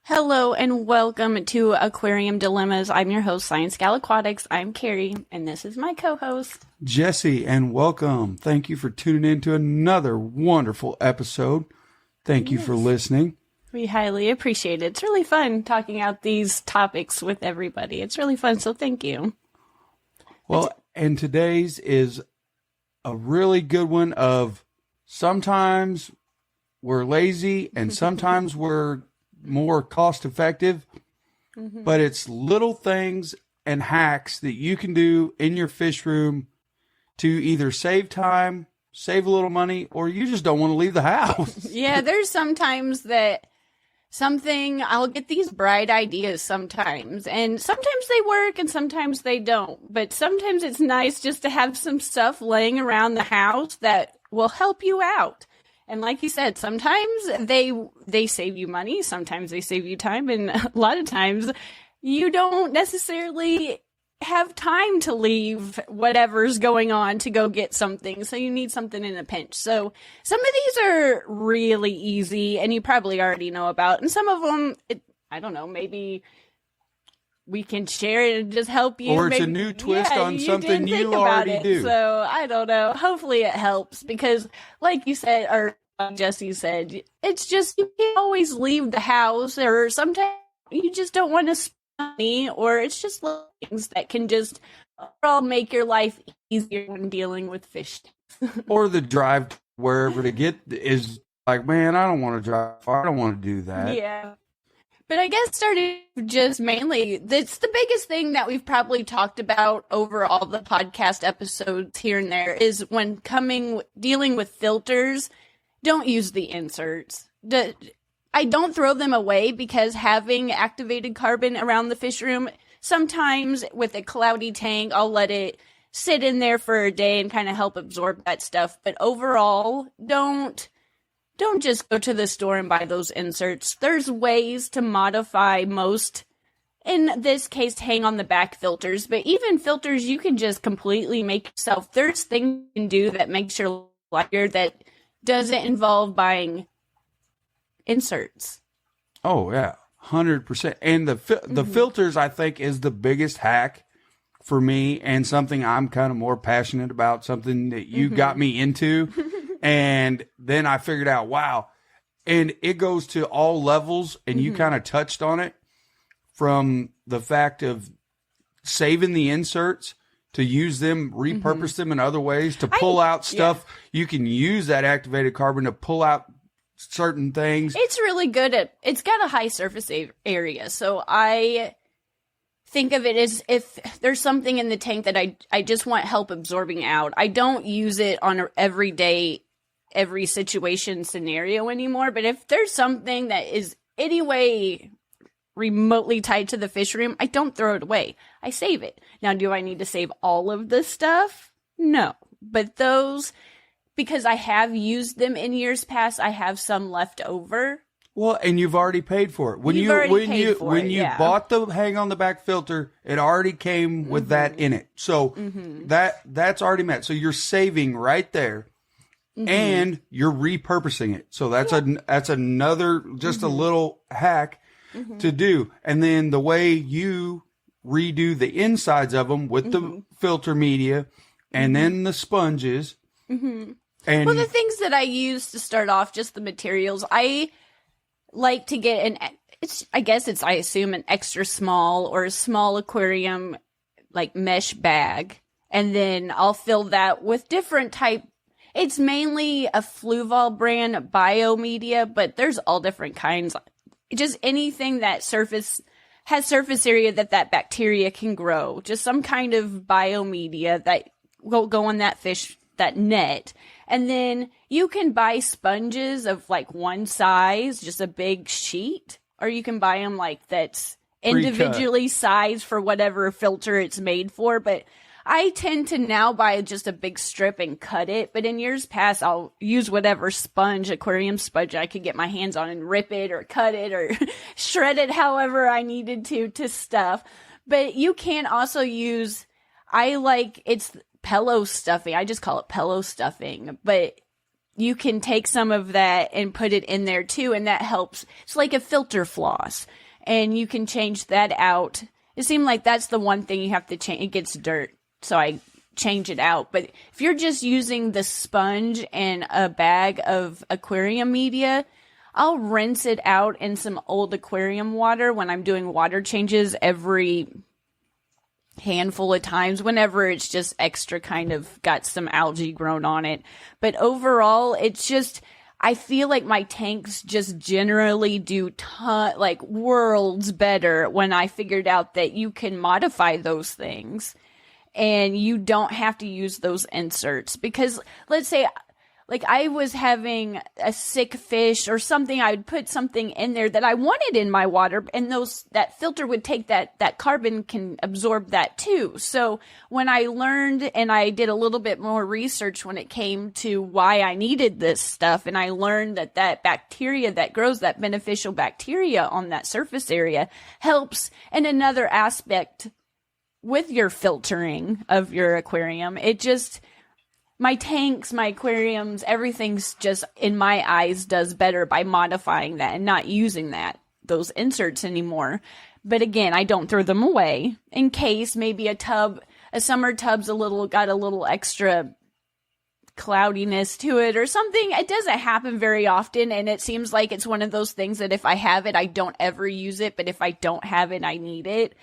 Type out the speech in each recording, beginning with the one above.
Hello and welcome to Aquarium Dilemmas. I'm your host, ScienceGal Aquatics. I'm Kerri, and this is my co-host, Jesse, and welcome. Thank you for tuning in to another wonderful episode. Thank you for listening. We highly appreciate it. It's really fun talking out these topics with everybody. It's really fun, so thank you. Well, and today's is a really good one of sometimes we're lazy and sometimes we're more cost effective, but it's little things and hacks that you can do in your fish room to either save time, save a little money, or you just don't want to leave the house. Yeah, there's sometimes that I'll get these bright ideas sometimes, and sometimes they work and sometimes they don't. But sometimes it's nice just to have some stuff laying around the house that will help you out. And like you said, sometimes they save you money, sometimes they save you time, and a lot of times you don't necessarily have time to leave whatever's going on to go get something, so you need something in a pinch. So some of these are really easy, and you probably already know about, and some of them, I don't know, maybe we can share it and just help you. Or it's a new twist on something you already do. So I don't know. Hopefully it helps because, like you said, or Jesse said, it's just you can't always leave the house, or sometimes you just don't want to spend money, or it's just little things that can just overall make your life easier when dealing with fish. Or the drive wherever to get is like, man, I don't want to drive far. I don't want to do that. Yeah. But I guess starting just mainly, that's the biggest thing that we've probably talked about over all the podcast episodes here and there is when dealing with filters, don't use the inserts. I don't throw them away because having activated carbon around the fish room, sometimes with a cloudy tank, I'll let it sit in there for a day and kind of help absorb that stuff. But overall, don't just go to the store and buy those inserts. There's ways to modify most, in this case, hang on the back filters. But even filters you can just completely make yourself. There's things you can do that makes your life lighter that doesn't involve buying inserts. Oh, yeah, 100%. And the filters, I think, is the biggest hack for me and something I'm kind of more passionate about, something that you got me into. And then I figured out, wow. And it goes to all levels, and you kind of touched on it, from the fact of saving the inserts to use them, repurpose them in other ways, to pull out stuff. Yeah. You can use that activated carbon to pull out certain things. It's really good it's got a high surface area. So I think of it as if there's something in the tank that I just want help absorbing out. I don't use it on an every situation scenario anymore. But if there's something that is anyway remotely tied to the fish room, I don't throw it away. I save it. Now, do I need to save all of this stuff? No. But those, because I have used them in years past, I have some left over. Well, and you've already paid for it. When you bought the hang on the back filter, it already came with that in it. So that's already met. So you're saving right there. And you're repurposing it. So that's another, just a little hack to do. And then the way you redo the insides of them with the filter media and then the sponges. And well, the things that I use to start off, just the materials, I like to get I assume an extra small or a small aquarium like mesh bag. And then I'll fill that with different type. It's mainly a Fluval brand biomedia, but there's all different kinds. Just anything that has surface area that bacteria can grow. Just some kind of biomedia that will go on that fish, that net. And then you can buy sponges of like one size, just a big sheet, or you can buy them like that's individually sized for whatever filter it's made for. But I tend to now buy just a big strip and cut it. But in years past, I'll use whatever aquarium sponge I could get my hands on and rip it or cut it or shred it however I needed to stuff. But you can also use, it's pillow stuffing. I just call it pillow stuffing. But you can take some of that and put it in there too, and that helps. It's like a filter floss, and you can change that out. It seemed like that's the one thing you have to change. It gets dirt, so I change it out. But if you're just using the sponge and a bag of aquarium media, I'll rinse it out in some old aquarium water when I'm doing water changes every handful of times, whenever it's just extra kind of got some algae grown on it. But overall, it's just, I feel like my tanks just generally do like worlds better when I figured out that you can modify those things and you don't have to use those inserts. Because let's say, like, I was having a sick fish or something, I would put something in there that I wanted in my water, and that filter would take that carbon can absorb that too. So when I learned and I did a little bit more research when it came to why I needed this stuff, and I learned that bacteria that grows, that beneficial bacteria on that surface area, helps in another aspect with your filtering of your aquarium. It just, my tanks, my aquariums, everything's just, in my eyes, does better by modifying that and not using those inserts anymore. But again, I don't throw them away in case maybe a summer tub's got a little extra cloudiness to it or something. It doesn't happen very often, and it seems like it's one of those things that if I have it, I don't ever use it, but if I don't have it, I need it.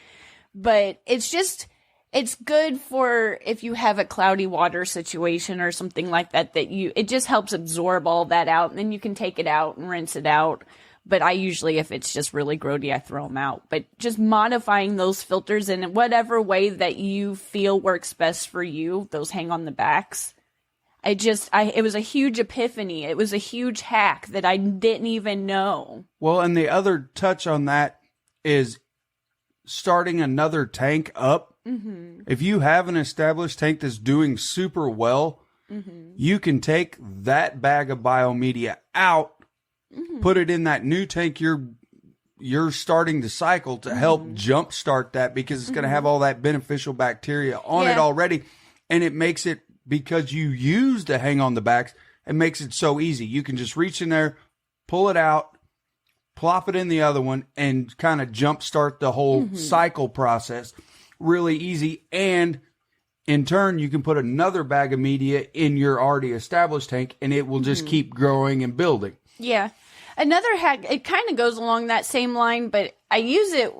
But it's just, it's good for if you have a cloudy water situation or something like that, it just helps absorb all that out, and then you can take it out and rinse it out. But I usually, if it's just really grody, I throw them out. But just modifying those filters in whatever way that you feel works best for you, those hang on the backs. It was a huge epiphany. It was a huge hack that I didn't even know. Well, and the other touch on that is starting another tank up. Mm-hmm. If you have an established tank that's doing super well, mm-hmm. you can take that bag of biomedia out, mm-hmm. put it in that new tank you're starting to cycle to mm-hmm. help jumpstart that, because it's mm-hmm. going to have all that beneficial bacteria on it already. And it makes it, because you use the hang on the backs, it makes it so easy. You can just reach in there, pull it out, plop it in the other one, and kind of jumpstart the whole mm-hmm. cycle process really easy. And in turn, you can put another bag of media in your already established tank, and it will just mm-hmm. keep growing and building. Yeah. Another hack, it kind of goes along that same line, but I use it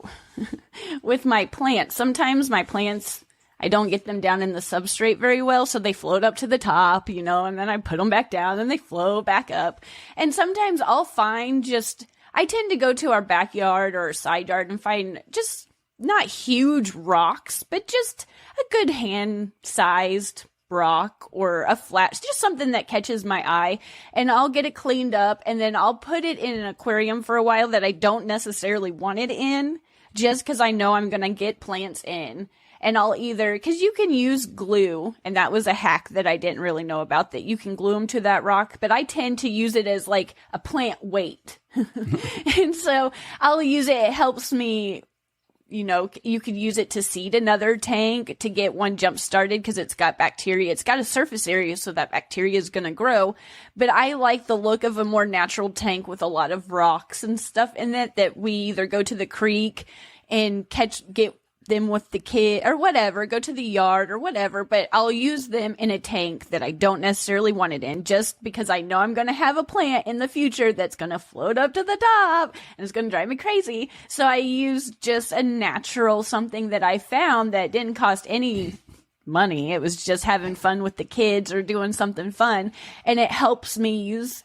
with my plants. Sometimes my plants, I don't get them down in the substrate very well, so they float up to the top, and then I put them back down, and they float back up. And sometimes I'll find I tend to go to our backyard or our side yard and find just not huge rocks, but just a good hand-sized rock or a flat, just something that catches my eye, and I'll get it cleaned up, and then I'll put it in an aquarium for a while that I don't necessarily want it in, just because I know I'm going to get plants in. And I'll because you can use glue, and that was a hack that I didn't really know about, that you can glue them to that rock, but I tend to use it as like a plant weight. And so I'll use it. It helps me, you could use it to seed another tank to get one jump started, because it's got bacteria. It's got a surface area, so that bacteria is going to grow. But I like the look of a more natural tank with a lot of rocks and stuff in it, that we either go to the creek and get them with the kid or whatever, go to the yard or whatever, but I'll use them in a tank that I don't necessarily want it in, just because I know I'm going to have a plant in the future that's going to float up to the top and it's going to drive me crazy. So I use just a natural something that I found that didn't cost any money. It was just having fun with the kids or doing something fun, and it helps me use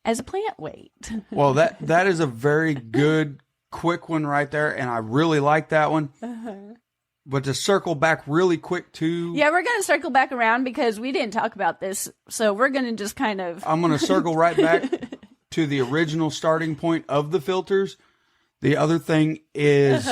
as a plant weight. Well, that is a very good quick one right there, and I really like that one. Uh-huh. But to circle back really quick too, we're going to circle back around because we didn't talk about this, so we're going to just kind of I'm going to circle right back to the original starting point of the filters. The other thing is,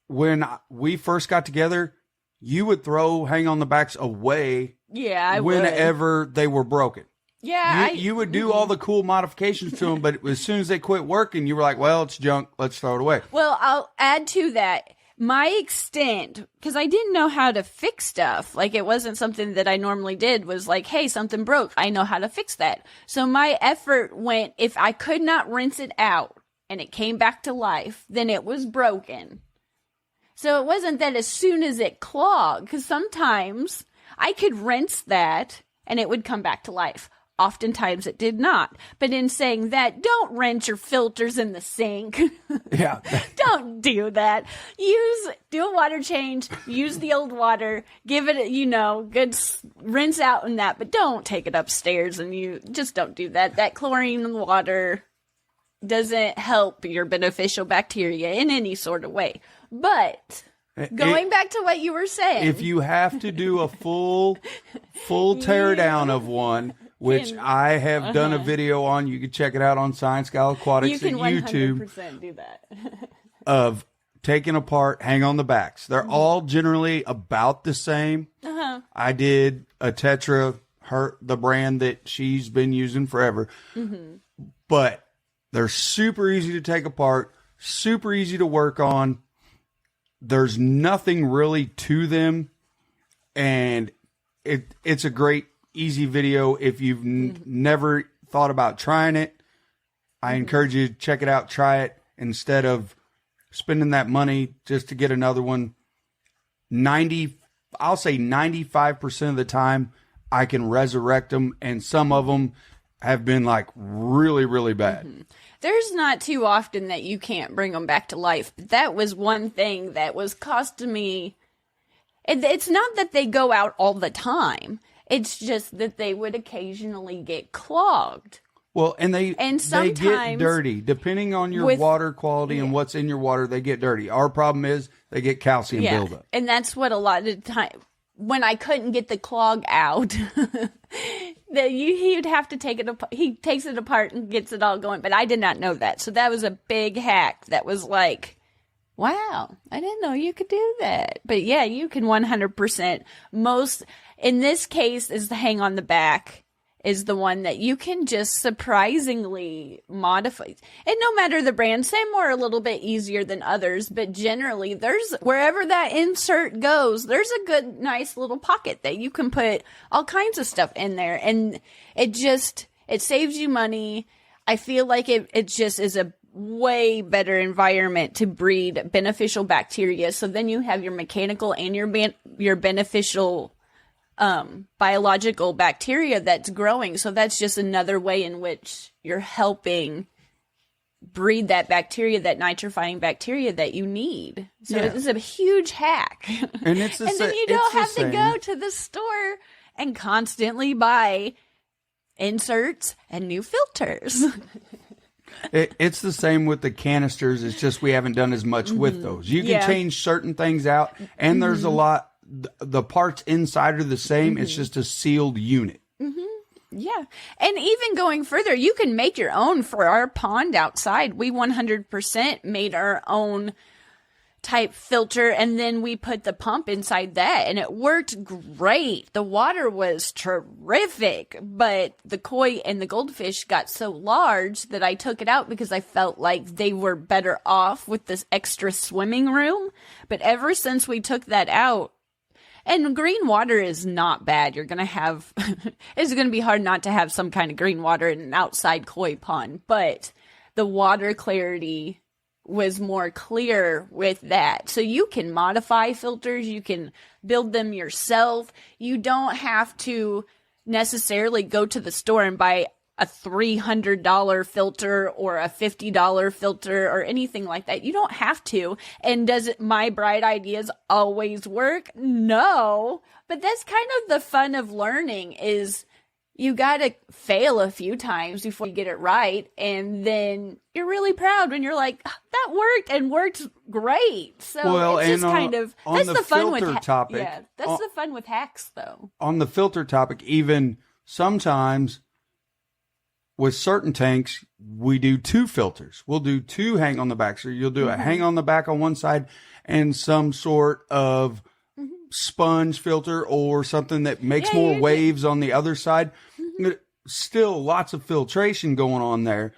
when we first got together, you would throw hang on the backs away whenever they were broken. Yeah, you would do all the cool modifications to them, but as soon as they quit working, you were like, well, it's junk. Let's throw it away. Well, I'll add to that. my extent, because I didn't know how to fix stuff. Like, it wasn't something that I normally did, was like, hey, something broke. I know how to fix that. So my effort went, if I could not rinse it out and it came back to life, then it was broken. So it wasn't that as soon as it clogged, because sometimes I could rinse that and it would come back to life. Oftentimes it did not. But in saying that, don't rinse your filters in the sink. Yeah. Don't do that. Do a water change, use the old water, give it, good rinse out in that, but don't take it upstairs and you just don't do that. That chlorine water doesn't help your beneficial bacteria in any sort of way. But going back to what you were saying. If you have to do a full tear down of one, which I have done a video on, you can check it out on ScienceGal Aquatics at YouTube. You can 100% do that. Of taking apart, hang on the backs. They're all generally about the same. I did a Tetra, the brand that she's been using forever. But they're super easy to take apart, super easy to work on. There's nothing really to them, and it's a great, easy video. If you've never thought about trying it, I encourage you to check it out, try it, instead of spending that money just to get another one. I'll say 95% of the time, I can resurrect them, and some of them have been like really, really bad. There's not too often that you can't bring them back to life. But that was one thing that was costing me. It's not that they go out all the time. It's just that they would occasionally get clogged. Well, and they get dirty. Depending on your water quality and what's in your water, they get dirty. Our problem is they get calcium buildup. And that's what a lot of the time, when I couldn't get the clog out, he'd have to take it apart. He takes it apart and gets it all going. But I did not know that. So that was a big hack. That was like, wow, I didn't know you could do that. But yeah, you can 100%. In this case, is the hang on the back is the one that you can just surprisingly modify. And no matter the brand, some are a little bit easier than others, but generally wherever that insert goes, there's a good, nice little pocket that you can put all kinds of stuff in there. And it saves you money. I feel like it just is a way better environment to breed beneficial bacteria. So then you have your mechanical and your beneficial biological bacteria that's growing. So that's just another way in which you're helping breed that bacteria, that nitrifying bacteria that you need. So it's a huge hack. And then you don't have to go to the store and constantly buy inserts and new filters. It's the same with the canisters. It's just we haven't done as much with those. You can change certain things out, and there's a lot. The parts inside are the same. It's just a sealed unit. Yeah. And even going further, you can make your own. For our pond outside, we 100% made our own type filter, and then we put the pump inside that, and it worked great. The water was terrific, but the koi and the goldfish got so large that I took it out because I felt like they were better off with this extra swimming room. But ever since we took that out, and green water is not bad. You're going to have, it's going to be hard not to have some kind of green water in an outside koi pond, but the water clarity was more clear with that. So you can modify filters. You can build them yourself. You don't have to necessarily go to the store and buy a $300 filter or a $50 filter or anything like that. You don't have to. And does my bright ideas always work? No. But that's kind of the fun of learning, is you got to fail a few times before you get it right. And then you're really proud when you're like, that worked and worked great. So it's just kind of, that's the fun with topic. Yeah, that's the fun with hacks though. On the filter topic, even sometimes with certain tanks, we do 2 filters. We'll do 2 hang on the back. So you'll do a hang on the back on one side and some sort of sponge filter or something that makes more waves on the other side. Still lots of filtration going on there,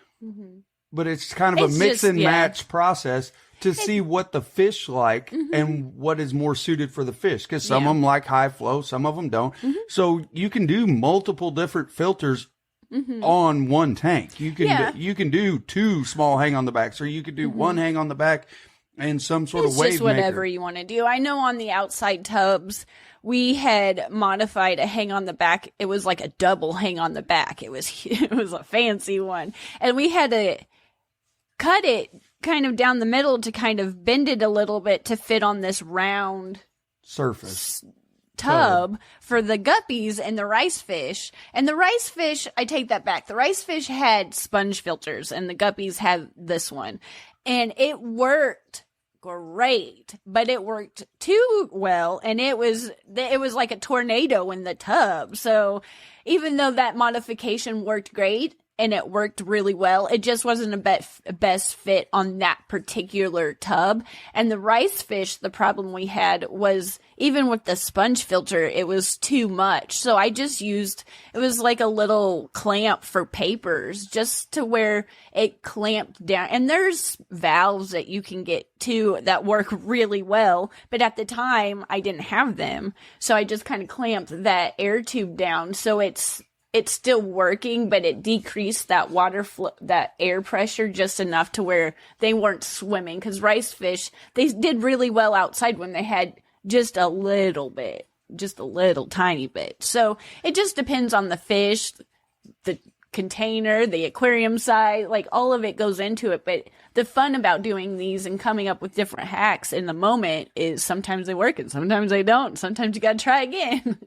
but it's kind of a mix and match process to see what the fish like and what is more suited for the fish. Because some of them like high flow, some of them don't. So you can do multiple different filters on one tank. You can do 2 small hang on the backs, or you could do 1 hang on the back and some sort of wave just whatever you want to do. I know on the outside tubs, we had modified a hang on the back. It was like a double hang on the back. It was a fancy one. And we had to cut it kind of down the middle to kind of bend it a little bit to fit on this round surface tub for the guppies and the rice fish. And the rice fish, I take that back. The rice fish had sponge filters and the guppies had this one. And it worked great, but it worked too well, and it was like a tornado in the tub. So even though that modification worked great and it worked really well, it just wasn't a best fit on that particular tub. And the rice fish, the problem we had was, even with the sponge filter, it was too much. So I just used, it was like a little clamp for papers, just to where it clamped down. And there's valves that you can get too that work really well. But at the time, I didn't have them. So I just kind of clamped that air tube down. So it's still working, but it decreased that that air pressure just enough to where they weren't swimming. Because rice fish, they did really well outside when they had just a little bit, just a little tiny bit. So it just depends on the fish, the container, the aquarium size, like all of it goes into it. But the fun about doing these and coming up with different hacks in the moment is sometimes they work and sometimes they don't. Sometimes you got to try again.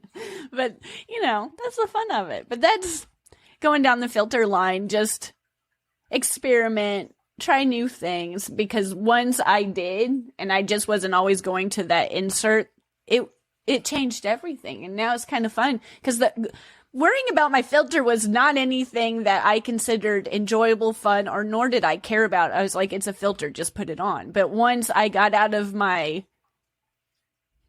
But, that's the fun of it. But that's going down the filter line, just experiment, try new things, because once I did, and I just wasn't always going to that insert, it changed everything. And now it's kind of fun, because worrying about my filter was not anything that I considered enjoyable, fun, or nor did I care about. I was like, it's a filter, just put it on. But once I got out of my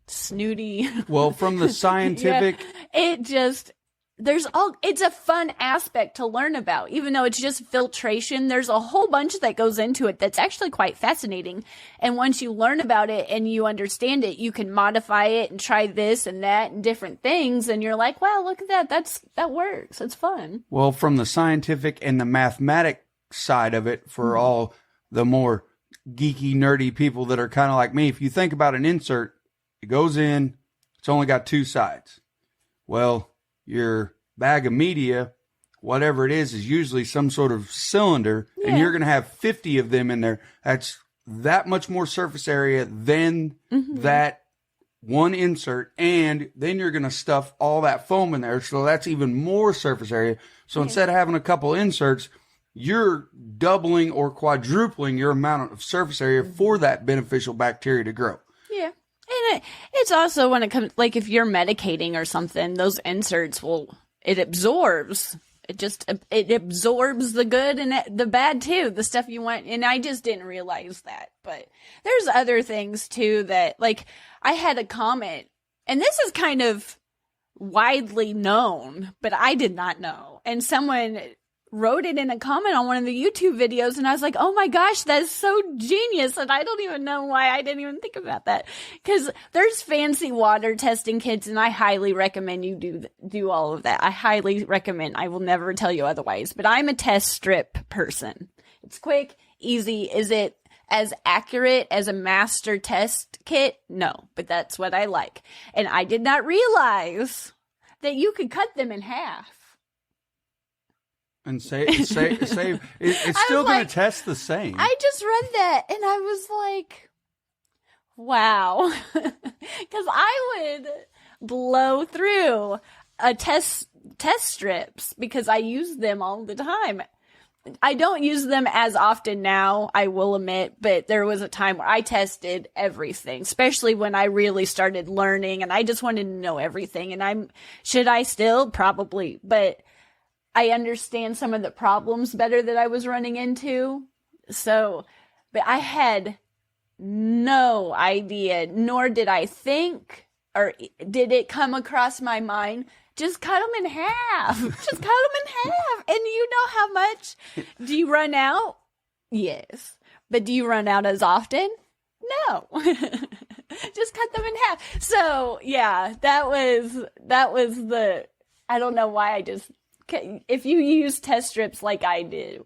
snooty... Well, from the scientific... it's a fun aspect to learn about. Even though it's just filtration, there's a whole bunch that goes into it that's actually quite fascinating. And once you learn about it and you understand it, you can modify it and try this and that and different things. And you're like, wow, look at that. That works. It's fun. Well, from the scientific and the mathematic side of it, for all the more geeky, nerdy people that are kind of like me, if you think about an insert, it goes in, it's only got 2 sides. Well, your bag of media, whatever it is usually some sort of cylinder, and you're going to have 50 of them in there. That's that much more surface area than that one insert, and then you're going to stuff all that foam in there, so that's even more surface area. So instead of having a couple inserts, you're doubling or quadrupling your amount of surface area for that beneficial bacteria to grow. Yeah. And it's also when it comes, like if you're medicating or something, those inserts it absorbs. It absorbs the good and the bad too, the stuff you want. And I just didn't realize that. But there's other things too that, like, I had a comment, and this is kind of widely known, but I did not know. And someone wrote it in a comment on one of the YouTube videos, and I was like, oh my gosh, that's so genius. And I don't even know why I didn't even think about that. Because there's fancy water testing kits, and I highly recommend you do all of that. I highly recommend. I will never tell you otherwise. But I'm a test strip person. It's quick, easy. Is it as accurate as a master test kit? No, but that's what I like. And I did not realize that you could cut them in half. And save. It's still going to test the same. I just read that and I was like, wow. Because I would blow through a test strips because I use them all the time. I don't use them as often now, I will admit, but there was a time where I tested everything, especially when I really started learning and I just wanted to know everything. And should I still? Probably. But I understand some of the problems better that I was running into. So, but I had no idea, nor did I think, or did it come across my mind, just cut them in half. Just cut them in half. And you know how much? Do you run out? Yes. But do you run out as often? No. Just cut them in half. So yeah, that was the, I don't know why if you use test strips like I do,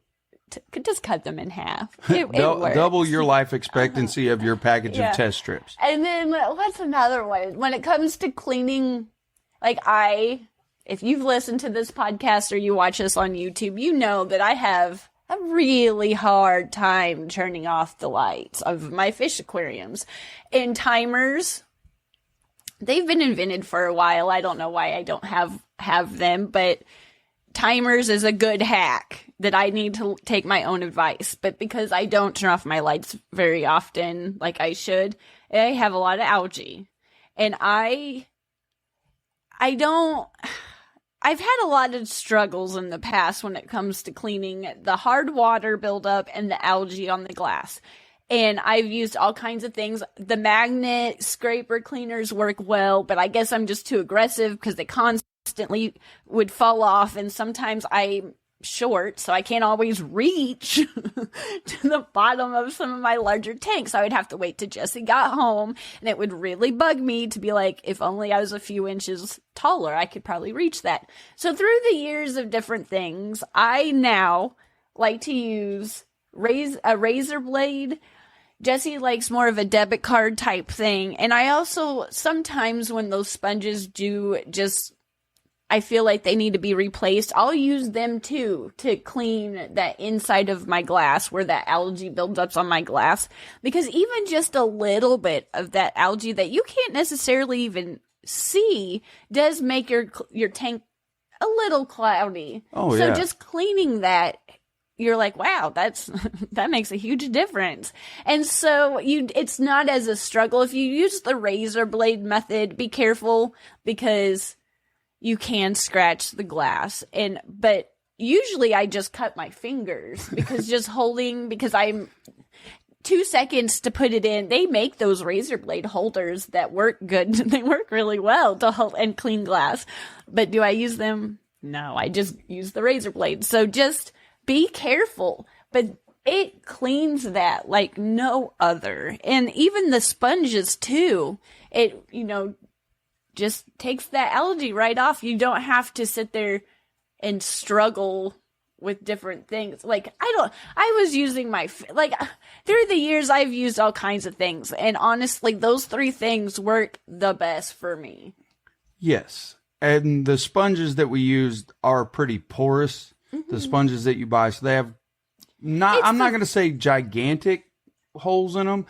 just cut them in half. It works. Double your life expectancy of your package of test strips. And then what's another one? When it comes to cleaning, like if you've listened to this podcast or you watch us on YouTube, you know that I have a really hard time turning off the lights of my fish aquariums. And timers, they've been invented for a while. I don't know why I don't have them, but timers is a good hack that I need to take my own advice. But because I don't turn off my lights very often like I should, I have a lot of algae. And I've had a lot of struggles in the past when it comes to cleaning the hard water buildup and the algae on the glass. And I've used all kinds of things. The magnet scraper cleaners work well, but I guess I'm just too aggressive because they constantly would fall off. And sometimes I'm short, so I can't always reach to the bottom of some of my larger tanks. I would have to wait till Jesse got home, and it would really bug me to be like, if only I was a few inches taller, I could probably reach that. So through the years of different things, I now like to use a razor blade. Jesse likes more of a debit card type thing. And I also, sometimes when those sponges do just, I feel like they need to be replaced, I'll use them too to clean that inside of my glass where that algae builds up on my glass. Because even just a little bit of that algae that you can't necessarily even see does make your tank a little cloudy. Oh, so yeah. just cleaning that, you're like, wow, that makes a huge difference. And so it's not as a struggle. If you use the razor blade method, be careful because you can scratch the glass. But usually I just cut my fingers because because I'm 2 seconds to put it in. They make those razor blade holders that work good. They work really well to hold and clean glass. But do I use them? No, I just use the razor blade. So just be careful. But it cleans that like no other. And even the sponges too. It, just takes that algae right off. You don't have to sit there and struggle with different things. Like, I was using through the years, I've used all kinds of things. And honestly, those 3 things work the best for me. Yes. And the sponges that we used are pretty porous. Mm-hmm. The sponges that you buy. So they have I'm not going to say gigantic holes in them.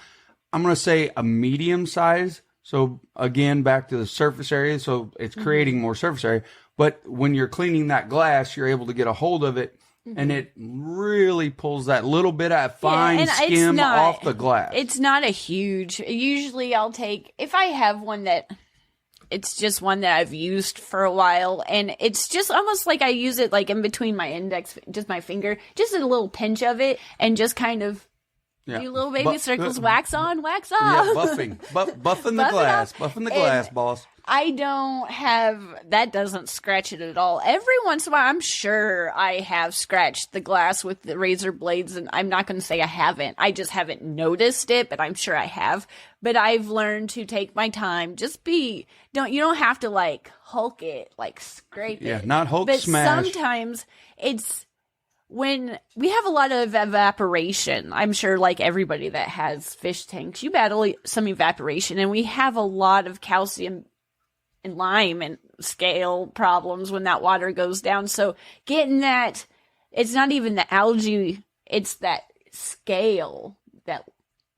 I'm going to say a medium size. So again, back to the surface area. So it's creating more surface area. But when you're cleaning that glass, you're able to get a hold of it, and it really pulls that little bit of fine skim off the glass. It's not a huge. Usually I'll take, if I have one that, it's just one that I've used for a while, and it's just almost like I use it like in between my index, just my finger, just a little pinch of it, and just kind of do little baby circles, wax on, wax off. Yeah, buffing the glass, buffing the glass, boss. I don't have, that doesn't scratch it at all. Every once in a while, I'm sure I have scratched the glass with the razor blades, and I'm not going to say I haven't. I just haven't noticed it, but I'm sure I have. But I've learned to take my time. You don't have to like Hulk it, like scrape it. Yeah, not Hulk but smash. Sometimes it's, when we have a lot of evaporation, I'm sure like everybody that has fish tanks, you battle some evaporation, and we have a lot of calcium and lime and scale problems when that water goes down. So getting that, it's not even the algae, it's that scale, that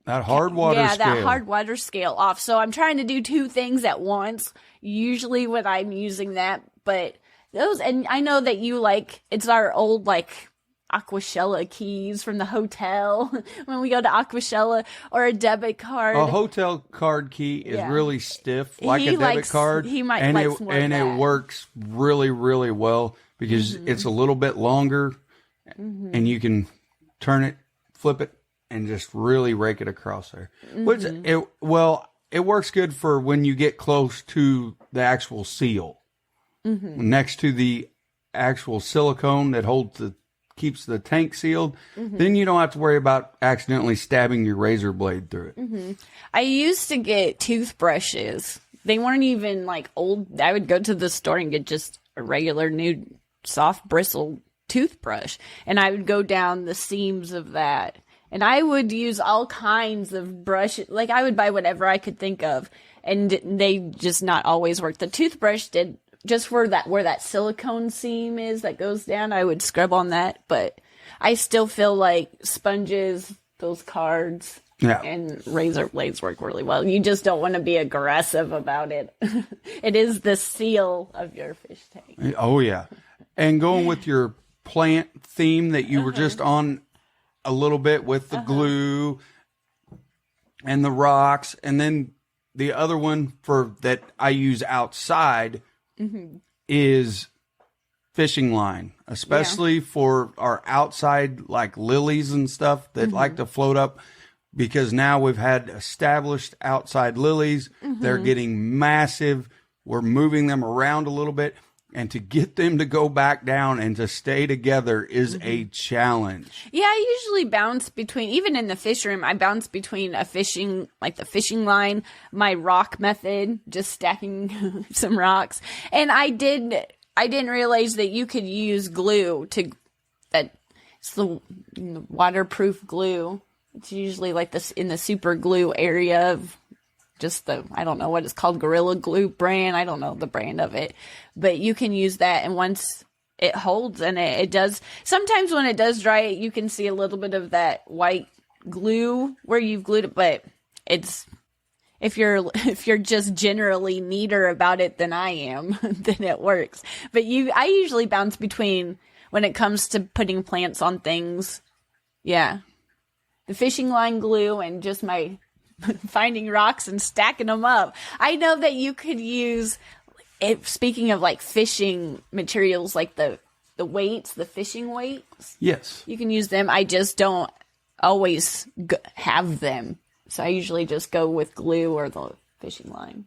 hard water scale. Yeah, that hard water scale off. So I'm trying to do 2 things at once, usually when I'm using that. But those, and I know that you like, it's our old like Aquashella keys from the hotel when we go to Aquashella, or a debit card. A hotel card key is really stiff, like a debit card. He might and likes more of that. It works really, really well because it's a little bit longer, and you can turn it, flip it, and just really rake it across there. Which it works good for when you get close to the actual seal, next to the actual silicone that holds the keeps the tank sealed. Then you don't have to worry about accidentally stabbing your razor blade through it. I used to get toothbrushes. They weren't even like old. I would go to the store and get just a regular new soft bristle toothbrush, and I would go down the seams of that, and I would use all kinds of brushes. Like, I would buy whatever I could think of, and they just not always work. The toothbrush did, just for that, where that silicone seam is that goes down, I would scrub on that, but I still feel like sponges, those cards, and razor blades work really well. You just don't want to be aggressive about it. It is the seal of your fish tank. Oh, yeah. And going with your plant theme that you were just on a little bit with the glue and the rocks, and then the other one for that I use outside is fishing line, especially for our outside, like lilies and stuff that like to float up, because now we've had established outside lilies. They're getting massive. We're moving them around a little bit, and to get them to go back down and to stay together is a challenge. Yeah, I usually bounce between, even in the fish room, I bounce between a fishing, like the fishing line, my rock method, just stacking some rocks. And I didn't realize that you could use glue it's the waterproof glue. It's usually like this in the super glue area of just I don't know what it's called, Gorilla Glue brand. I don't know the brand of it, but you can use that. And once it holds, and it does, sometimes when it does dry, you can see a little bit of that white glue where you've glued it, but it's, if you're just generally neater about it than I am, then it works. But I usually bounce between when it comes to putting plants on things. Yeah. The fishing line glue and just my finding rocks and stacking them up. I know that you could use, speaking of like fishing materials, like the weights, the fishing weights. Yes. You can use them. I just don't always have them. So I usually just go with glue or the fishing line.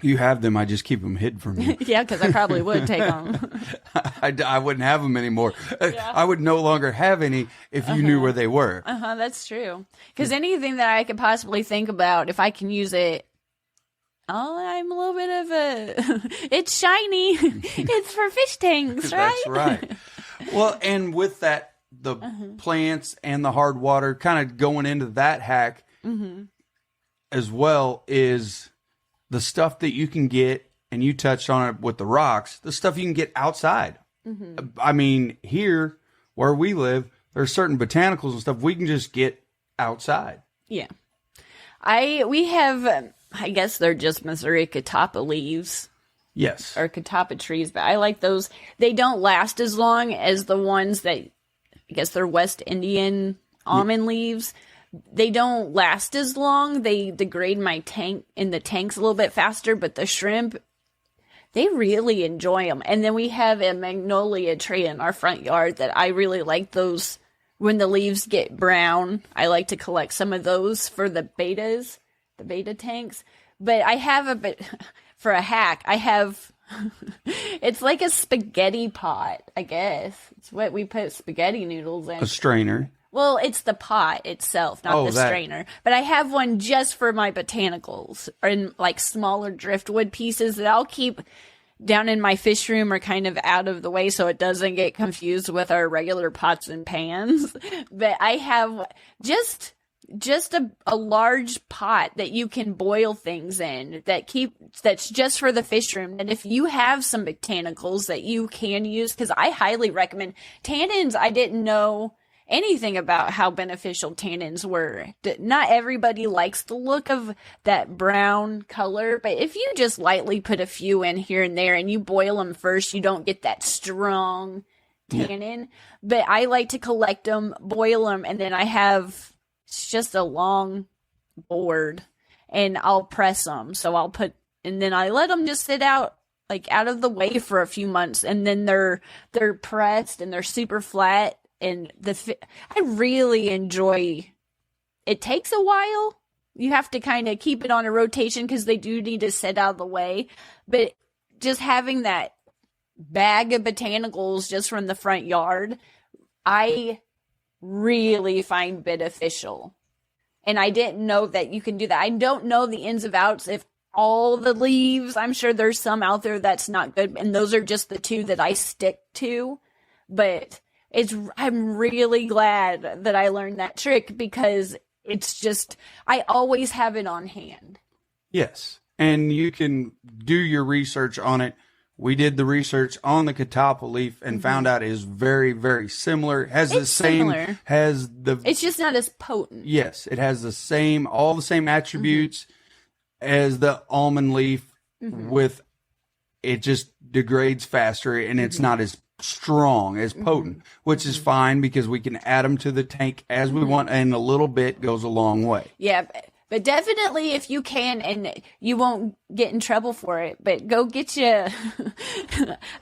You have them. I just keep them hid from you. Yeah, because I probably would take them. I wouldn't have them anymore. Yeah. I would no longer have any if you knew where they were. That's true. Because anything that I could possibly think about, if I can use it, I'm a little bit of it's shiny. It's for fish tanks, right? That's right. Well, and with that, the plants and the hard water, kind of going into that hack as well, is the stuff that you can get, and you touched on it with the rocks, the stuff you can get outside. I mean, here where we live, there's certain botanicals and stuff we can just get outside. Yeah. We have, I guess they're just Missouri catappa leaves. Yes. Or catappa trees, but I like those. They don't last as long as the ones that, I guess they're West Indian almond leaves. They don't last as long. They degrade in the tanks a little bit faster, but the shrimp, they really enjoy them. And then we have a magnolia tree in our front yard that I really like those. When the leaves get brown, I like to collect some of those for the beta tanks. But I have for a hack, I have, it's like a spaghetti pot, I guess. It's what we put spaghetti noodles in. A strainer. Well, it's the pot itself, not the strainer. But I have one just for my botanicals, or in like smaller driftwood pieces that I'll keep down in my fish room or kind of out of the way so it doesn't get confused with our regular pots and pans. But I have just a large pot that you can boil things in that's just for the fish room. And if you have some botanicals that you can use, because I highly recommend tannins. I didn't know anything about how beneficial tannins were. Not everybody likes the look of that brown color, but if you just lightly put a few in here and there and you boil them first, you don't get that strong tannin. Yeah. But I like to collect them, boil them, and then it's just a long board, and I'll press them. So and then I let them just sit out of the way for a few months, and then they're pressed and they're super flat. And I really enjoy. It takes a while. You have to kind of keep it on a rotation because they do need to sit out of the way. But just having that bag of botanicals just from the front yard I really find beneficial. And I didn't know that you can do that. I don't know the ins and outs if all the leaves, I'm sure there's some out there that's not good. And those are just the 2 that I stick to. But I'm really glad that I learned that trick because it's just, I always have it on hand. Yes. And you can do your research on it. We did the research on the catalpa leaf and found out it is very, very similar. It's just not as potent. Yes. It has all the same attributes as the almond leaf with it just degrades faster and it's not as strong, as potent, which is fine because we can add them to the tank as we want, and a little bit goes a long way. Yeah, but definitely if you can, and you won't get in trouble for it, but go get you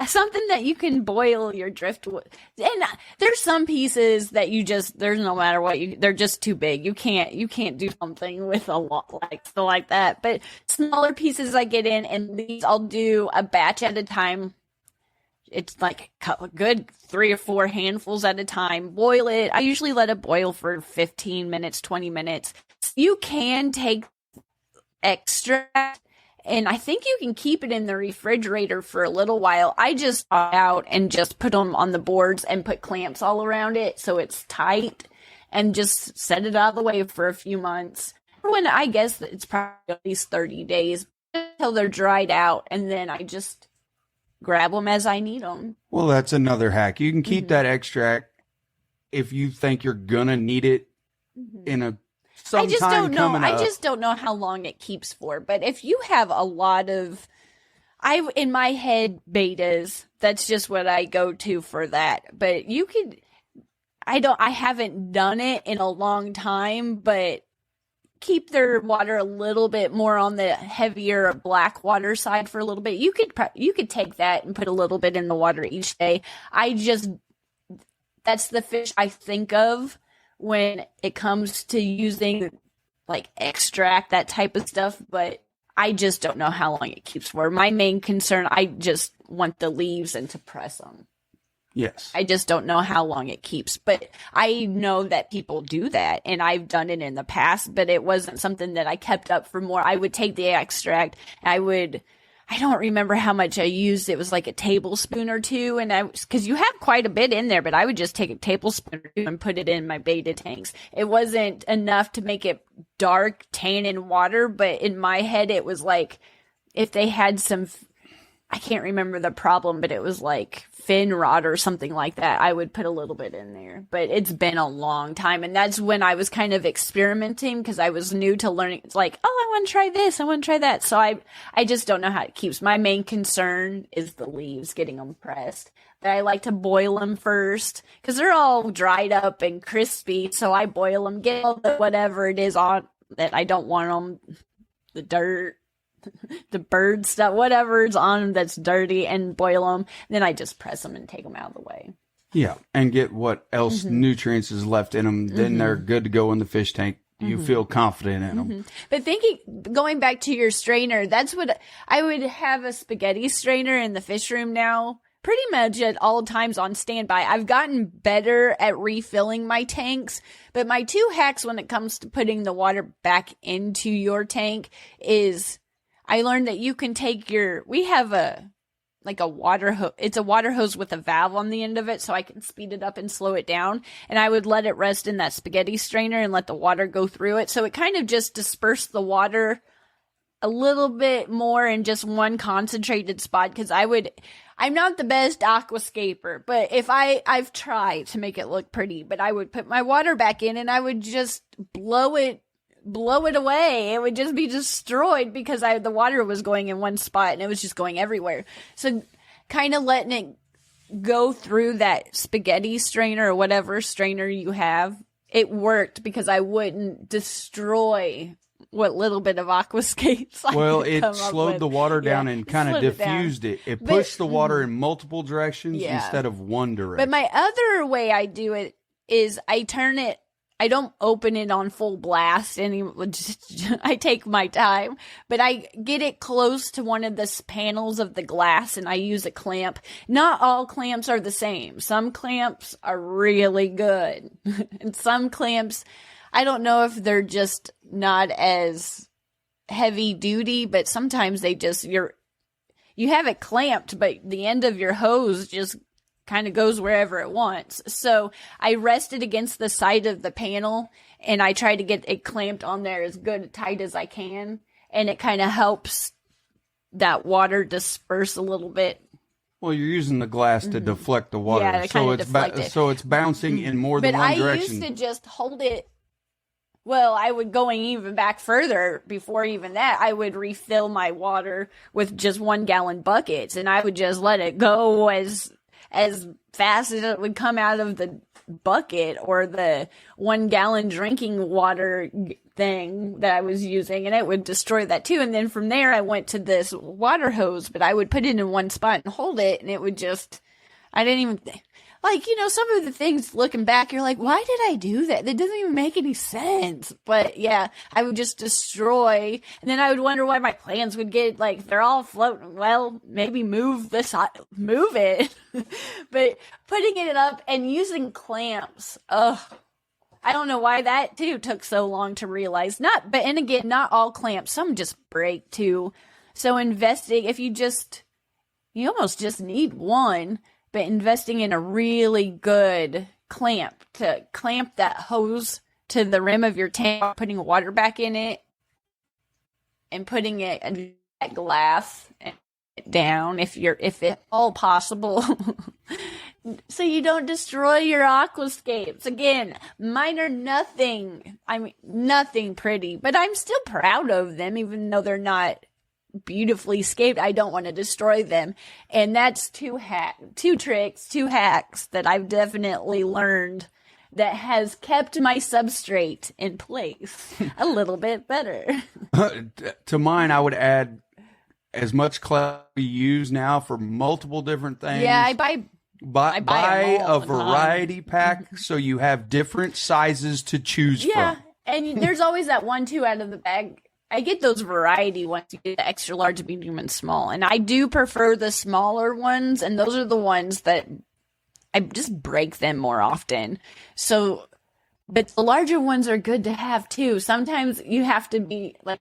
something that you can boil your driftwood. And there's some pieces that there's no matter what, they're just too big. You can't do something with a lot like that. But smaller pieces I get in, and these I'll do a batch at a time. It's like a good 3 or 4 handfuls at a time. Boil it. I usually let it boil for 15 minutes, 20 minutes. You can take extract, and I think you can keep it in the refrigerator for a little while. I just out and just put them on the boards and put clamps all around it so it's tight, and just set it out of the way for a few months. When I guess it's probably at least 30 days until they're dried out, and then I just grab them as I need them. Well, that's another hack. You can keep that extract if you think you're gonna need it in I just don't know. I just don't know how long it keeps for. But if you have a lot of, in my head, betas, that's just what I go to for that. But you could, I haven't done it in a long time, but keep their water a little bit more on the heavier black water side for a little bit. You could take that and put a little bit in the water each day. That's the fish I think of when it comes to using like extract, that type of stuff, but I just don't know how long it keeps for. My main concern, I just want the leaves and to press them. Yes. I just don't know how long it keeps, but I know that people do that, and I've done it in the past, but it wasn't something that I kept up for more. I would take the extract, I don't remember how much I used. It was like a tablespoon or 2, and because you have quite a bit in there, but I would just take a tablespoon or 2 and put it in my beta tanks. It wasn't enough to make it dark tannin water, but in my head, it was like if they had some, I can't remember the problem, but it was like fin rot or something like that. I would put a little bit in there, but it's been a long time. And that's when I was kind of experimenting because I was new to learning. It's like, oh, I want to try this. I want to try that. So I just don't know how it keeps. My main concern is the leaves, getting them pressed. But I like to boil them first because they're all dried up and crispy. So I boil them, get all the whatever it is on that I don't want them, the dirt, the bird stuff, whatever's on them that's dirty, and boil them. Then I just press them and take them out of the way. Yeah, and get what else nutrients is left in them. Then they're good to go in the fish tank. You feel confident in them. But going back to your strainer, that's what I would have, a spaghetti strainer in the fish room now. Pretty much at all times on standby. I've gotten better at refilling my tanks, but my 2 hacks when it comes to putting the water back into your tank is I learned that you can take we have a water hose. It's a water hose with a valve on the end of it, so I can speed it up and slow it down. And I would let it rest in that spaghetti strainer and let the water go through it. So it kind of just dispersed the water a little bit more in just one concentrated spot. Because I'm not the best aquascaper, but if I've tried to make it look pretty, but I would put my water back in and I would just blow it away. It would just be destroyed because the water was going in one spot and it was just going everywhere. So kind of letting it go through that spaghetti strainer or whatever strainer you have, it worked because I wouldn't destroy what little bit of aquascapes I it slowed the water down and kind of diffused it. It pushed the water in multiple directions instead of one direction. But my other way I do it is I I don't open it on full blast I take my time, but I get it close to one of the panels of the glass and I use a clamp. Not all clamps are the same. Some clamps are really good. And some clamps, I don't know if they're just not as heavy duty, but sometimes they just, you have it clamped, but the end of your hose just kind of goes wherever it wants. So I rest it against the side of the panel and I try to get it clamped on there as good, tight as I can. And it kind of helps that water disperse a little bit. Well, you're using the glass to deflect the water. Yeah, so it's bouncing in more than one direction. But I used to just hold it. Well, I would going even back further before even that. I would refill my water with just 1 gallon buckets and I would just let it go as fast as it would come out of the bucket or the 1 gallon drinking water thing that I was using, and it would destroy that too. And then from there I went to this water hose, but I would put it in one spot and hold it, and it would just, I didn't even like, some of the things looking back, you're like, why did I do that? That doesn't even make any sense. But yeah, I would just destroy. And then I would wonder why my plants would get like, they're all floating. Well, maybe move it. But putting it up and using clamps. I don't know why that too took so long to realize. And again, not all clamps. Some just break too. So investing, you almost just need one. But investing in a really good clamp to clamp that hose to the rim of your tank, putting water back in it, and putting it in that glass down if at all possible, so you don't destroy your aquascapes. Again, mine are nothing. I mean, nothing pretty, but I'm still proud of them, even though they're not beautifully scaped. I don't want to destroy them. And that's two hacks that I've definitely learned that has kept my substrate in place a little bit better. To mine, I would add as much clay we use now for multiple different things. Yeah, I buy a variety pack so you have different sizes to choose from. Yeah, and there's always that 1-2 out of the bag. I get those variety ones. You get the extra large, medium, and small. And I do prefer the smaller ones, and those are the ones that I just break them more often. So, but the larger ones are good to have too. Sometimes you have to be like,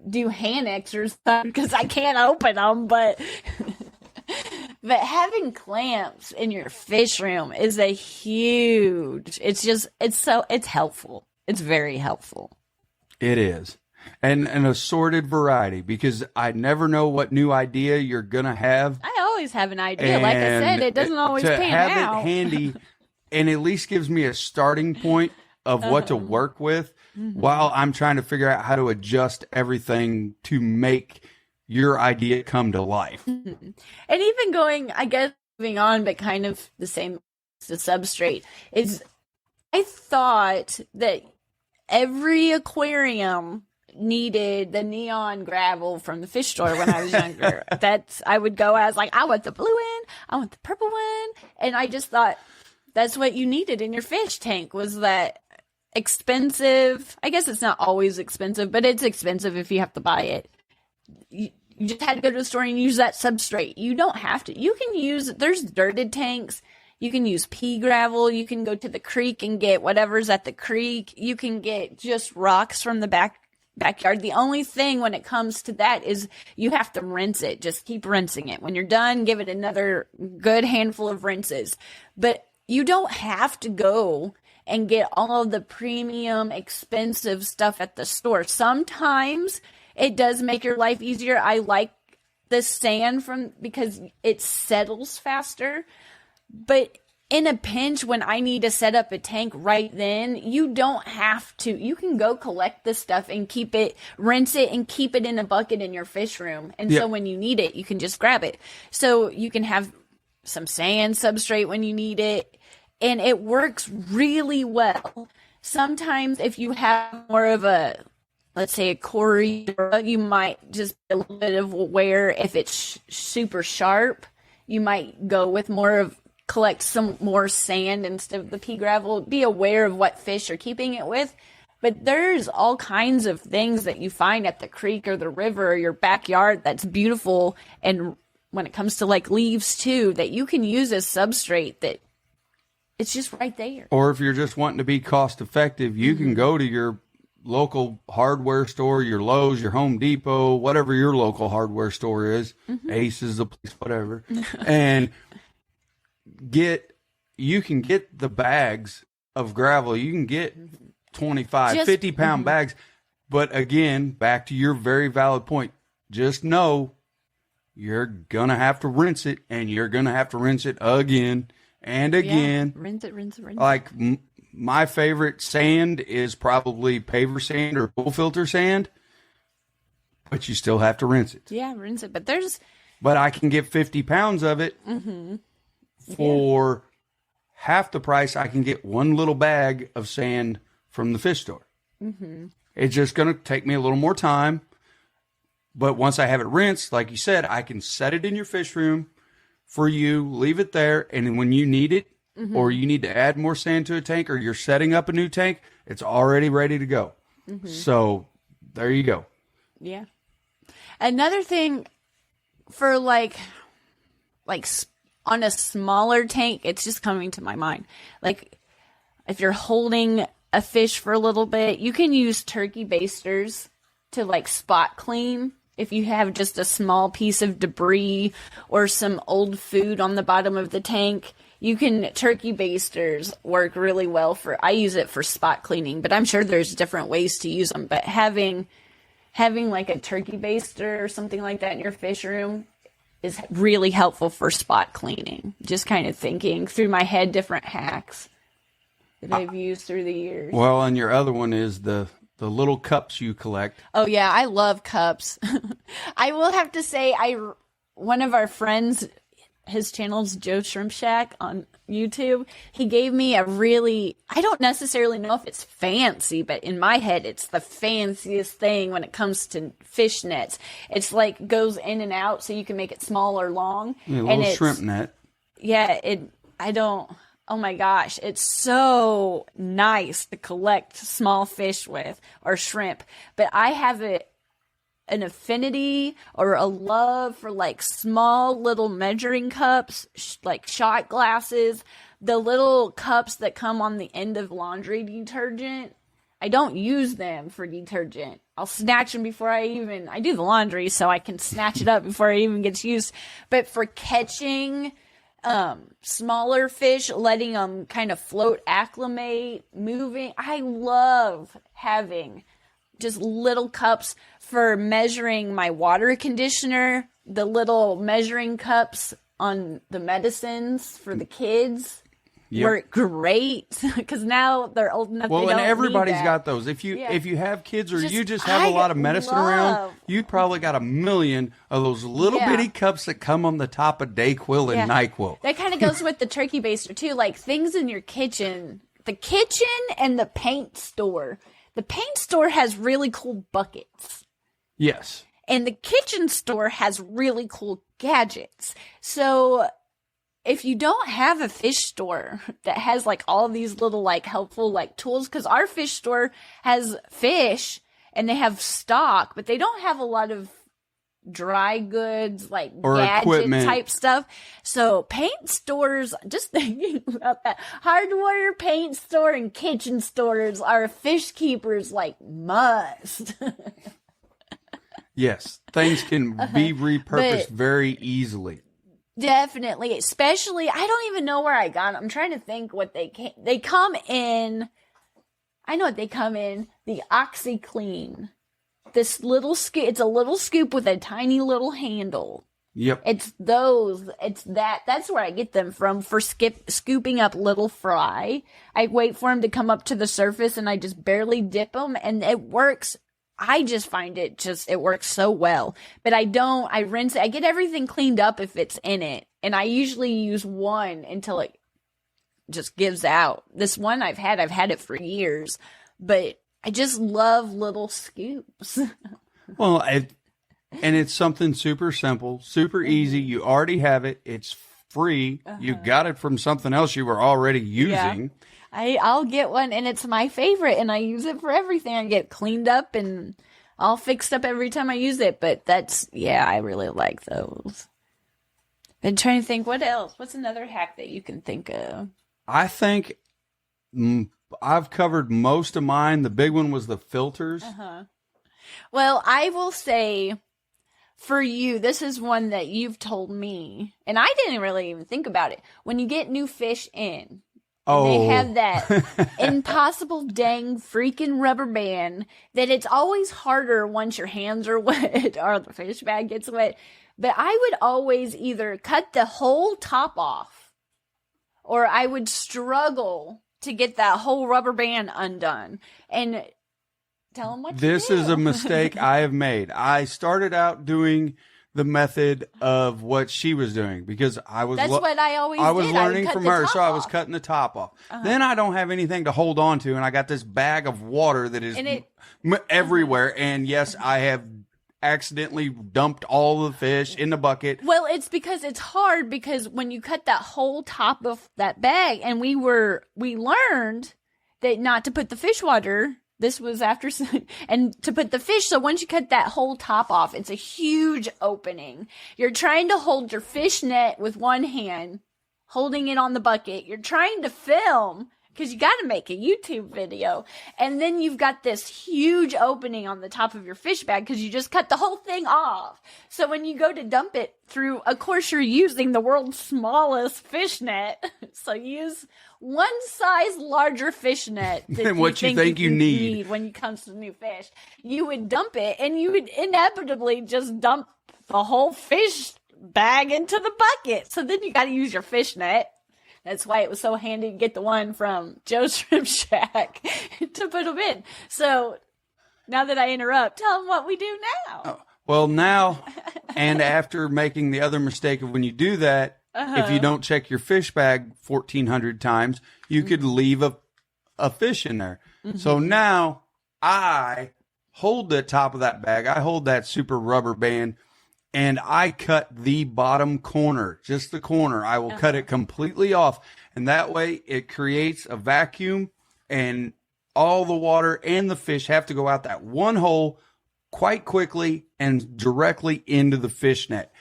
do hand exercise because I can't open them, but but having clamps in your fish room is it's helpful. It's very helpful. It is. And an assorted variety, because I never know what new idea you're going to have. I always have an idea. Like I said, it doesn't always pan out. To have it handy and at least gives me a starting point of what to work with while I'm trying to figure out how to adjust everything to make your idea come to life. And even moving on, but kind of the same as the substrate, is I thought that every aquarium needed the neon gravel from the fish store when I was younger. I would go as like, I want the blue one, I want the purple one. And I just thought that's what you needed in your fish tank, was that expensive. I guess it's not always expensive, but it's expensive if you have to buy it. You just had to go to the store and use that substrate. You don't have to. You can there's dirted tanks. You can use pea gravel. You can go to the creek and get whatever's at the creek. You can get just rocks from the backyard. The only thing when it comes to that is you have to rinse it. Just keep rinsing it. When you're done, give it another good handful of rinses. But you don't have to go and get all of the premium, expensive stuff at the store. Sometimes it does make your life easier. I like the sand because it settles faster. But in a pinch, when I need to set up a tank right then, you don't have to. You can go collect the stuff and rinse it and keep it in a bucket in your fish room. And so when you need it, you can just grab it. So you can have some sand substrate when you need it. And it works really well. Sometimes if you have more of let's say a Corey, you might just a little bit of wear. If it's super sharp, you might go with more of collect some more sand instead of the pea gravel. Be aware of what fish you're keeping it with. But there's all kinds of things that you find at the creek or the river or your backyard that's beautiful. And when it comes to like leaves too, that you can use as substrate, that it's just right there. Or if you're just wanting to be cost effective, you can go to your local hardware store, your Lowe's, your Home Depot, whatever your local hardware store is, Ace is the place, whatever, and you can get the bags of gravel. You can get 25, 50-pound bags. But again, back to your very valid point, just know you're going to have to rinse it, and you're going to have to rinse it again and again. Yeah. Rinse it. Like my favorite sand is probably paver sand or pool filter sand, but you still have to rinse it. Yeah, rinse it. But I can get 50 pounds of it for half the price. I can get one little bag of sand from the fish store. It's just going to take me a little more time. But once I have it rinsed, like you said, I can set it in your fish room for you, leave it there, and when you need it, or you need to add more sand to a tank, or you're setting up a new tank, it's already ready to go. So there you go. Yeah. Another thing for like on a smaller tank, it's just coming to my mind. Like if you're holding a fish for a little bit, you can use turkey basters to like spot clean. If you have just a small piece of debris or some old food on the bottom of the tank, turkey basters work really well I use it for spot cleaning, but I'm sure there's different ways to use them. But having like a turkey baster or something like that in your fish room is really helpful for spot cleaning. Just kind of thinking through my head, different hacks that I've used through the years. Well, and your other one is the little cups you collect. Oh yeah, I love cups. I will have to say, one of our friends, his channel's Joe Shrimp Shack on YouTube. He gave me I don't necessarily know if it's fancy, but in my head, it's the fanciest thing when it comes to fish nets. It's like goes in and out so you can make it small or long. Yeah, a little shrimp net. Yeah, oh my gosh, it's so nice to collect small fish with, or shrimp. But I have an affinity or a love for like small little measuring cups, like shot glasses, the little cups that come on the end of laundry detergent. I don't use them for detergent. I'll snatch them before I do the laundry, so I can snatch it up before it even gets used. But for catching smaller fish, letting them kind of float, acclimate, moving, I love having just little cups for measuring my water conditioner, the little measuring cups on the medicines for the kids. Work great because now they're old enough. Well, and everybody's got those. If you have kids, or you just have a lot of medicine around, you probably got a million of those little bitty cups that come on the top of Dayquil and NyQuil. That kind of goes with the turkey baster too. Like things in your kitchen, the kitchen and the paint store. The paint store has really cool buckets. Yes. And the kitchen store has really cool gadgets. So if you don't have a fish store that has like all these little like helpful like tools, because our fish store has fish and they have stock, but they don't have a lot of dry goods like or gadget equipment type stuff. So paint stores, just thinking about that, hardware, paint store, and kitchen stores are fish keepers like must. Yes, things can be repurposed very easily. Definitely, especially, I don't even know where I got them. I'm trying to think what they come in. I know what they come in. The OxyClean. This little scoop. It's a little scoop with a tiny little handle. Yep. It's that's where I get them from for scooping up little fry. I wait for them to come up to the surface and I just barely dip them and it works. I just find it works so well. But I rinse it. I get everything cleaned up if it's in it. And I usually use one until it just gives out. This one I've had it for years. But I just love little scoops. Well, and it's something super simple, super easy. You already have it. It's free. You got it from something else you were already using. I'll get one, and it's my favorite, and I use it for everything. I get cleaned up and all fixed up every time I use it. But I really like those. Been trying to think, what else? What's another hack that you can think of? I think I've covered most of mine. The big one was the filters. Well, I will say, for you, this is one that you've told me, and I didn't really even think about it. When you get new fish in, they have that impossible dang freaking rubber band that it's always harder once your hands are wet or the fish bag gets wet. But I would always either cut the whole top off, or I would struggle to get that whole rubber band undone. And tell them what this is a mistake I have made. I started out doing the method of what she was doing because that's what I always did. I was learning from her, so I was cutting the top off. Then I don't have anything to hold on to, and I got this bag of water that is everywhere. And yes, I have accidentally dumped all the fish in the bucket. Well, it's because it's hard, because when you cut that whole top of that bag, and we learned that not to put the fish water. This was after, and to put the fish. So once you cut that whole top off, it's a huge opening. You're trying to hold your fish net with one hand, holding it on the bucket. You're trying to film, because you got to make a YouTube video. And then you've got this huge opening on the top of your fish bag because you just cut the whole thing off. So when you go to dump it through, of course, you're using the world's smallest fish net. So use one size larger fish net than what you think you need when it comes to new fish. You would dump it, and you would inevitably just dump the whole fish bag into the bucket. So then you got to use your fish net. That's why it was so handy to get the one from Joe's Shrimp Shack to put them in. So now that I interrupt, tell them what we do now. Well, now, and after making the other mistake of when you do that, if you don't check your fish bag 1,400 times, you could leave a fish in there. So now I hold the top of that bag. I hold that super rubber band, and I cut the bottom corner, just the corner. I will cut it completely off. And that way it creates a vacuum, and all the water and the fish have to go out that one hole quite quickly and directly into the fish net.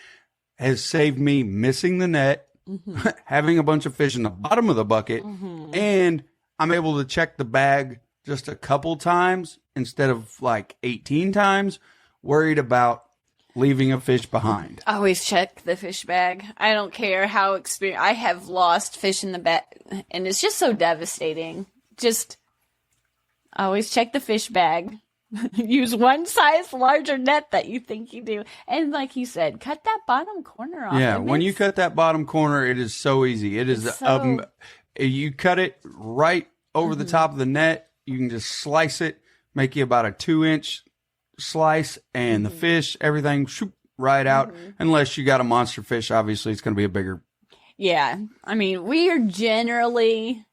Has saved me missing the net, having a bunch of fish in the bottom of the bucket, and I'm able to check the bag just a couple times instead of like 18 times, worried about leaving a fish behind. Always check the fish bag. I don't care how experienced. I have lost fish in the bag, and it's just so devastating. Just always check the fish bag. Use one size larger net that you think you do. And like you said, cut that bottom corner off. Yeah, when you cut that bottom corner, it is so easy. It is, you cut it right over the top of the net. You can just slice it, make you about a 2-inch slice, and the fish, everything, shoop, right out. Unless you got a monster fish, obviously it's going to be a bigger. Yeah, I mean, we generally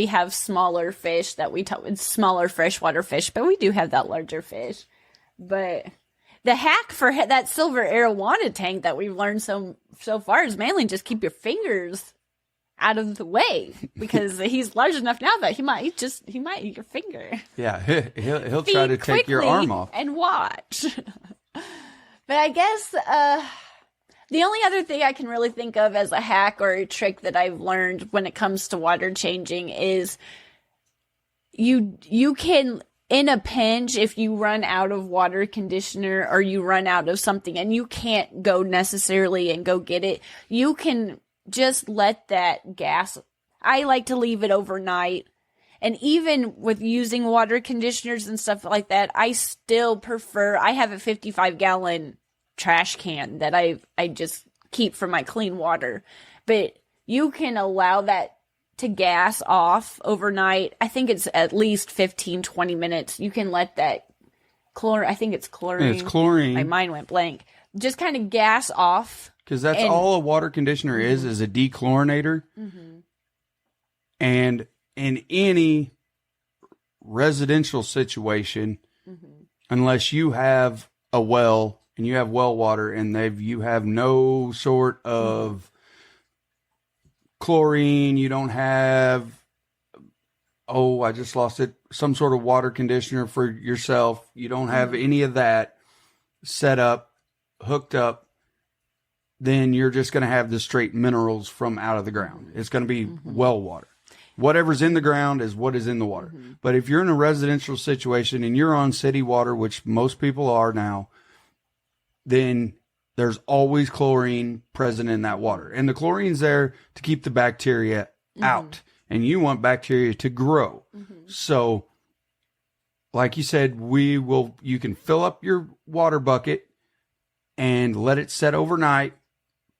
have smaller fish that we it's smaller freshwater fish, but we do have that larger fish. But the hack for that silver arowana tank that we've learned so far is mainly just keep your fingers out of the way, because he's large enough now that he might eat your finger. Yeah, he'll try to take your arm off and watch. But I guess the only other thing I can really think of as a hack or a trick that I've learned when it comes to water changing is you can, in a pinch, if you run out of water conditioner or you run out of something and you can't go necessarily and go get it, you can just let that gas. I like to leave it overnight. And even with using water conditioners and stuff like that, I still prefer, I have a 55-gallon trash can that I just keep for my clean water. But you can allow that to gas off overnight. I think it's at least 15-20 minutes. You can let that I think it's chlorine. It's chlorine. My mind went blank. Just kind of gas off. Because that's all a water conditioner is a dechlorinator. And in any residential situation, unless you have a well and you have well water and you have no sort of chlorine, you don't have, I just lost it, some sort of water conditioner for yourself, you don't have any of that set up, hooked up, then you're just going to have the straight minerals from out of the ground. It's going to be well water. Whatever's in the ground is what is in the water. But if you're in a residential situation and you're on city water, which most people are now, then there's always chlorine present in that water. And the chlorine's there to keep the bacteria out. And you want bacteria to grow. So, like you said, you can fill up your water bucket and let it set overnight,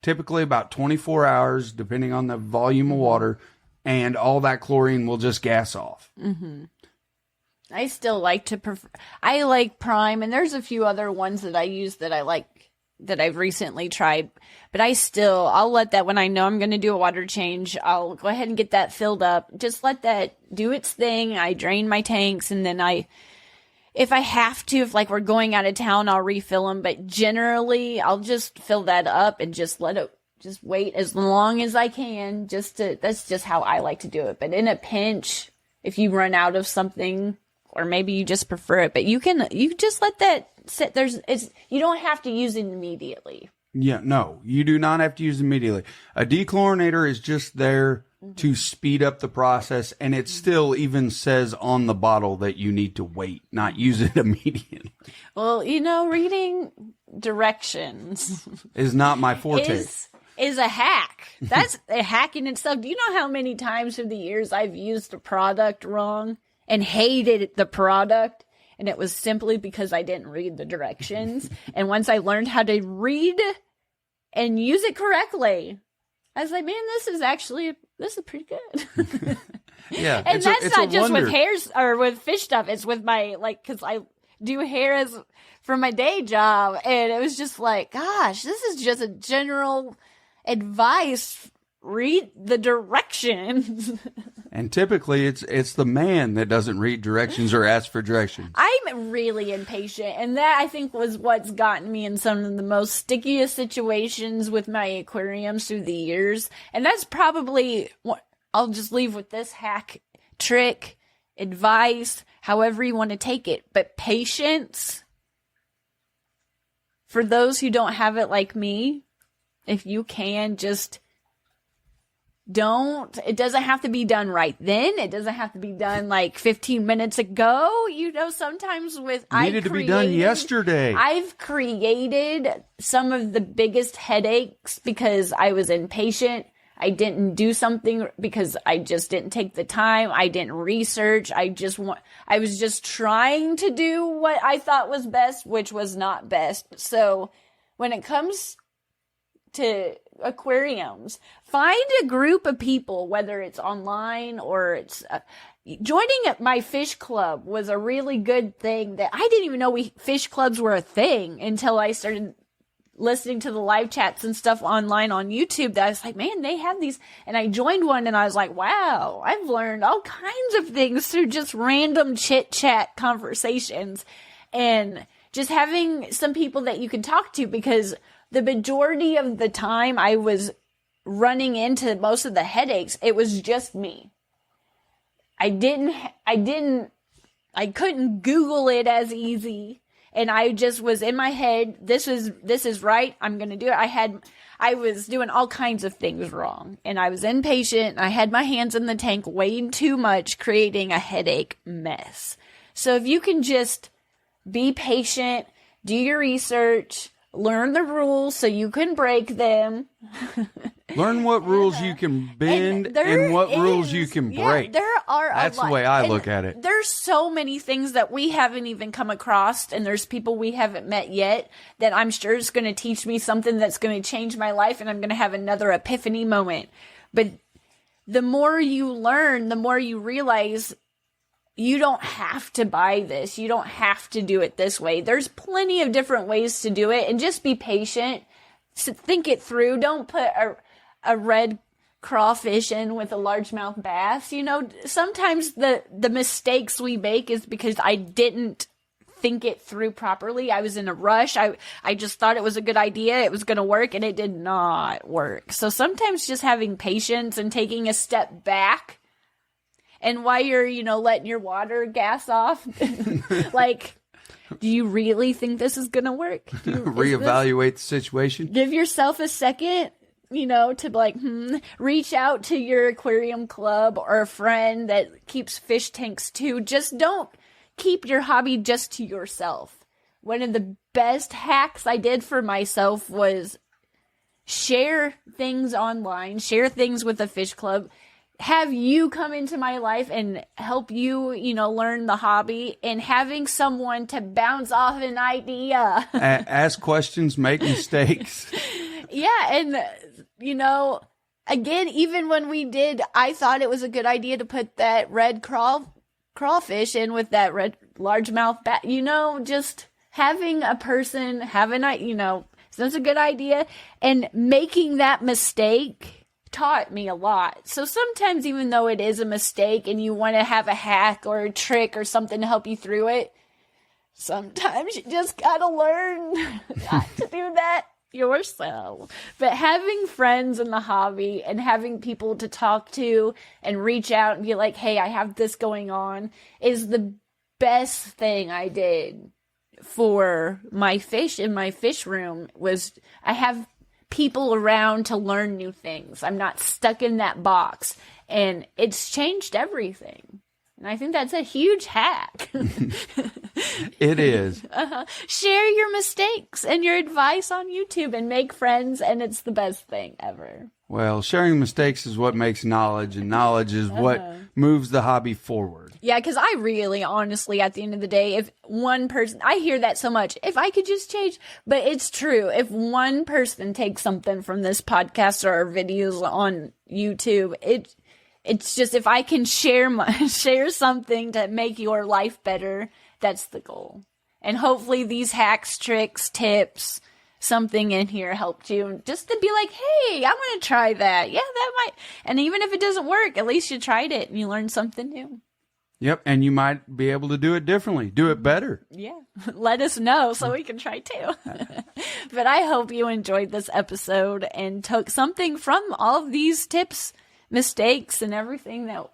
typically about 24 hours, depending on the volume of water, and all that chlorine will just gas off. I still like I like Prime, and there's a few other ones that I use that I like, that I've recently tried, but I'll let that, when I know I'm going to do a water change, I'll go ahead and get that filled up. Just let that do its thing. I drain my tanks, and then if I have to, if like we're going out of town, I'll refill them. But generally, I'll just fill that up and just let it, just wait as long as I can. That's just how I like to do it. But in a pinch, if you run out of something, or maybe you just prefer it, but you just let that sit. You don't have to use it immediately. Yeah, no, you do not have to use it immediately. A dechlorinator is just there to speed up the process, and it still even says on the bottle that you need to wait, not use it immediately. Well, reading directions is not my forte. Is a hack. That's a hack in itself. Do you know how many times through the years I've used a product wrong and hated the product? And it was simply because I didn't read the directions. And once I learned how to read and use it correctly, I was like, man, this is pretty good. Yeah. And that's not just with hairs or with fish stuff. It's with my, because I do hair for my day job. And it was just like, gosh, this is just a general advice. Read the directions. And typically it's the man that doesn't read directions or ask for directions. I'm really impatient, and that I think was what's gotten me in some of the most stickiest situations with my aquariums through the years. And that's probably what I'll just leave with this hack, trick, advice, however you want to take it. But patience, for those who don't have it like me, if you can just it doesn't have to be done right then. It doesn't have to be done like 15 minutes ago. Sometimes needed to be done yesterday. I've created some of the biggest headaches because I was impatient. I didn't do something because I just didn't take the time. I didn't research. I was just trying to do what I thought was best, which was not best. So when it comes to aquariums, find a group of people, whether it's online or it's joining my fish club was a really good thing. That I didn't even know fish clubs were a thing until I started listening to the live chats and stuff online on YouTube. That I was like, man, they have these. And I joined one, and I was like, wow, I've learned all kinds of things through just random chit chat conversations and just having some people that you can talk to, because the majority of the time I was running into most of the headaches, it was just me. I couldn't Google it as easy. And I just was in my head, this is right. I'm going to do it. I was doing all kinds of things wrong, and I was impatient. I had my hands in the tank way too much, creating a headache mess. So if you can just be patient, do your research, learn the rules so you can break them. Learn what rules you can bend and what rules you can break. There are That's the way I look at it. There's so many things that we haven't even come across, and there's people we haven't met yet that I'm sure is going to teach me something that's going to change my life, and I'm going to have another epiphany moment. But the more you learn, the more you realize you don't have to buy this. You don't have to do it this way. There's plenty of different ways to do it, and just be patient. Think it through. Don't put a red crawfish in with a largemouth bass. Sometimes the mistakes we make is because I didn't think it through properly. I was in a rush. I just thought it was a good idea. It was going to work, and it did not work. So sometimes just having patience and taking a step back, and while you're, letting your water gas off, like, do you really think this is going to work? Reevaluate the situation. Give yourself a second, to reach out to your aquarium club or a friend that keeps fish tanks too. Just don't keep your hobby just to yourself. One of the best hacks I did for myself was share things online, share things with a fish club, have you come into my life and help you, learn the hobby, and having someone to bounce off an idea. Ask questions, make mistakes. Yeah, and, again, even when we did, I thought it was a good idea to put that red crawfish in with that red largemouth bat. Just having a person, that's a good idea, and making that mistake taught me a lot. So sometimes, even though it is a mistake and you want to have a hack or a trick or something to help you through it, sometimes you just gotta learn not to do that yourself. But having friends in the hobby and having people to talk to and reach out and be like, hey, I have this going on, is the best thing I did for my fish in my fish room. Was I have people around to learn new things. I'm not stuck in that box, and it's changed everything. And I think that's a huge hack. It is. Share your mistakes and your advice on YouTube and make friends, and it's the best thing ever. Well, sharing mistakes is what makes knowledge, and knowledge is what moves the hobby forward. Yeah, because I really, honestly, at the end of the day, if one person, I hear that so much, if I could just change, but it's true. If one person takes something from this podcast or our videos on YouTube, it's just, if I can share something to make your life better, that's the goal. And hopefully these hacks, tricks, tips, something in here helped you just to be like, hey, I want to try that. Yeah, that might. And even if it doesn't work, at least you tried it and you learned something new. Yep. And you might be able to do it differently, do it better. Yeah. Let us know so we can try too. But I hope you enjoyed this episode and took something from all of these tips, mistakes, and everything that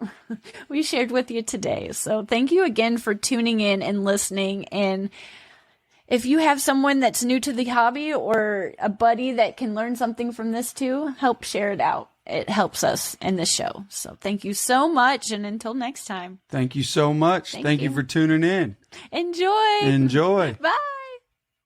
we shared with you today. So thank you again for tuning in and listening. And if you have someone that's new to the hobby or a buddy that can learn something from this too, help share it out. It helps us in the show. So thank you so much. And until next time. Thank you so much. Thank you for tuning in. Enjoy. Enjoy. Bye.